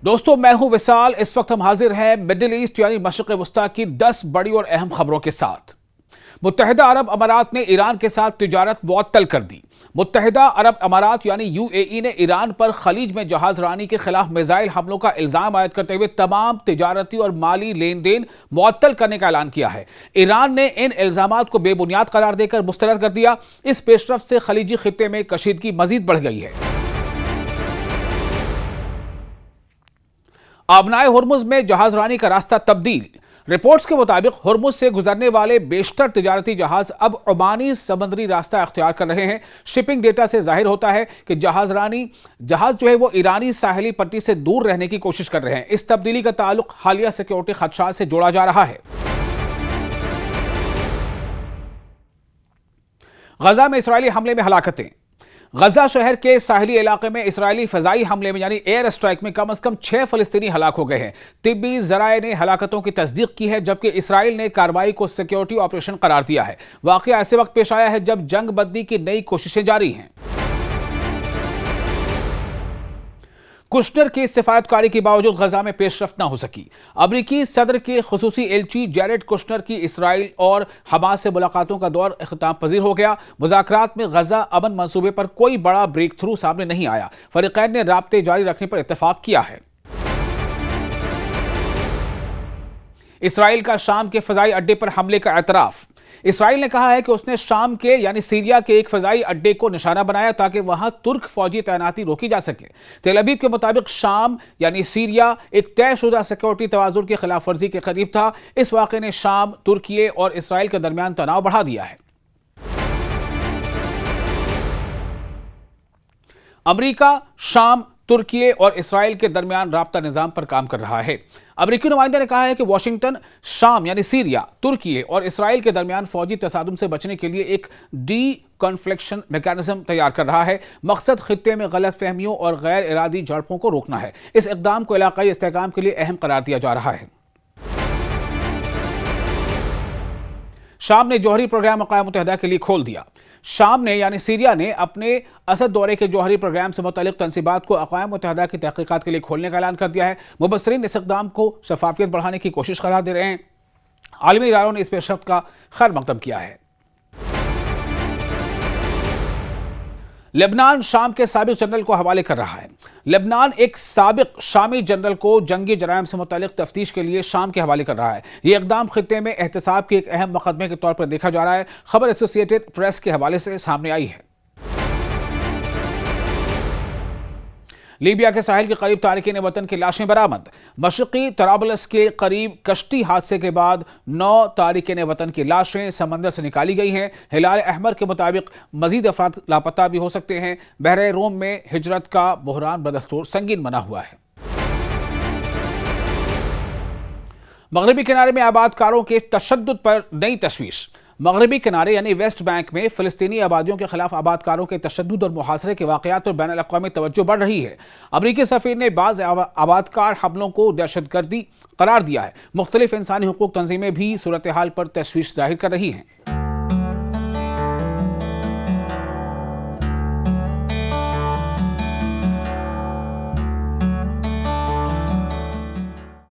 دوستو میں ہوں وصال. اس وقت ہم حاضر ہیں مڈل ایسٹ یعنی مشرق وسطی کی 10 بڑی اور اہم خبروں کے ساتھ. متحدہ عرب امارات نے ایران کے ساتھ تجارت معطل کر دی. متحدہ عرب امارات یعنی UAE نے ایران پر خلیج میں جہاز رانی کے خلاف میزائل حملوں کا الزام عائد کرتے ہوئے تمام تجارتی اور مالی لین دین معطل کرنے کا اعلان کیا ہے. ایران نے ان الزامات کو بے بنیاد قرار دے کر مسترد کر دیا. اس پیش رفت سے خلیجی خطے میں کشیدگی مزید بڑھ گئی ہے. آبنائے ہرمز میں جہاز رانی کا راستہ تبدیل. رپورٹس کے مطابق ہرمز سے گزرنے والے بیشتر تجارتی جہاز اب عمانی سمندری راستہ اختیار کر رہے ہیں. شپنگ ڈیٹا سے ظاہر ہوتا ہے کہ جہاز وہ ایرانی ساحلی پٹی سے دور رہنے کی کوشش کر رہے ہیں. اس تبدیلی کا تعلق حالیہ سیکیورٹی خدشات سے جوڑا جا رہا ہے. غزہ میں اسرائیلی حملے میں ہلاکتیں. غزہ شہر کے ساحلی علاقے میں اسرائیلی فضائی حملے میں یعنی ایئر اسٹرائک میں کم از کم 6 فلسطینی ہلاک ہو گئے ہیں. طبی ذرائع نے ہلاکتوں کی تصدیق کی ہے جبکہ اسرائیل نے کارروائی کو سیکیورٹی آپریشن قرار دیا ہے. واقعہ ایسے وقت پیش آیا ہے جب جنگ بندی کی نئی کوششیں جاری ہیں. کشنر کی سفارتکاری کے باوجود غزہ میں پیش رفت نہ ہو سکی. امریکی صدر کے خصوصی ایلچی جیریڈ کشنر کی اسرائیل اور حماس سے ملاقاتوں کا دور اختتام پذیر ہو گیا. مذاکرات میں غزہ امن منصوبے پر کوئی بڑا بریک تھرو سامنے نہیں آیا. فریقین نے رابطے جاری رکھنے پر اتفاق کیا ہے. اسرائیل کا شام کے فضائی اڈے پر حملے کا اعتراف. اسرائیل نے کہا ہے کہ اس نے شام کے یعنی سیریا کے ایک فضائی اڈے کو نشانہ بنایا تاکہ وہاں ترک فوجی تعیناتی روکی جا سکے. تیل ابیب کے مطابق شام یعنی سیریا ایک طے شدہ سیکیورٹی توازن کی خلاف ورزی کے قریب تھا. اس واقعے نے شام، ترکیے اور اسرائیل کے درمیان تناؤ بڑھا دیا ہے. امریکہ شام، ترکیے اور اسرائیل کے درمیان رابطہ نظام پر کام کر رہا ہے. امریکی نمائندے نے کہا ہے کہ واشنگٹن شام یعنی سیریا، ترکیے اور اسرائیل کے درمیان فوجی تصادم سے بچنے کے لیے ایک ڈی کنفلکشن میکانزم تیار کر رہا ہے. مقصد خطے میں غلط فہمیوں اور غیر ارادی جھڑپوں کو روکنا ہے. اس اقدام کو علاقائی استحکام کے لیے اہم قرار دیا جا رہا ہے. شام نے جوہری پروگرام اقوام متحدہ کے لیے کھول دیا. شام نے یعنی سیریا نے اپنے اسد دورے کے جوہری پروگرام سے متعلق تنصیبات کو اقوام متحدہ کی تحقیقات کے لیے کھولنے کا اعلان کر دیا ہے. مبصرین اس اقدام کو شفافیت بڑھانے کی کوشش قرار دے رہے ہیں. عالمی اداروں نے اس پیش رفت کا خیر مقدم کیا ہے. لبنان شام کے سابق جنرل کو حوالے کر رہا ہے. لبنان ایک سابق شامی جنرل کو جنگی جرائم سے متعلق تفتیش کے لیے شام کے حوالے کر رہا ہے. یہ اقدام خطے میں احتساب کے ایک اہم مقدمے کے طور پر دیکھا جا رہا ہے. خبر ایسوسیٹڈ پریس کے حوالے سے سامنے آئی ہے. لیبیا کے ساحل کے قریب تارکین وطن کی لاشیں برآمد. مشرقی طرابلس کے قریب کشتی حادثے کے بعد 9 تارکین وطن کی لاشیں سمندر سے نکالی گئی ہیں. ہلال احمر کے مطابق مزید افراد لاپتہ بھی ہو سکتے ہیں. بحیرہ روم میں ہجرت کا بحران بدستور سنگین بنا ہوا ہے. مغربی کنارے میں آباد کاروں کے تشدد پر نئی تشویش. مغربی کنارے یعنی ویسٹ بینک میں فلسطینی آبادیوں کے خلاف آباد کاروں کے تشدد اور محاصرے کے واقعات پر بین الاقوامی توجہ بڑھ رہی ہے. امریکی سفیر نے بعض آباد کار حملوں کو دہشت گردی قرار دیا ہے. مختلف انسانی حقوق تنظیمیں بھی صورتحال پر تشویش ظاہر کر رہی ہیں.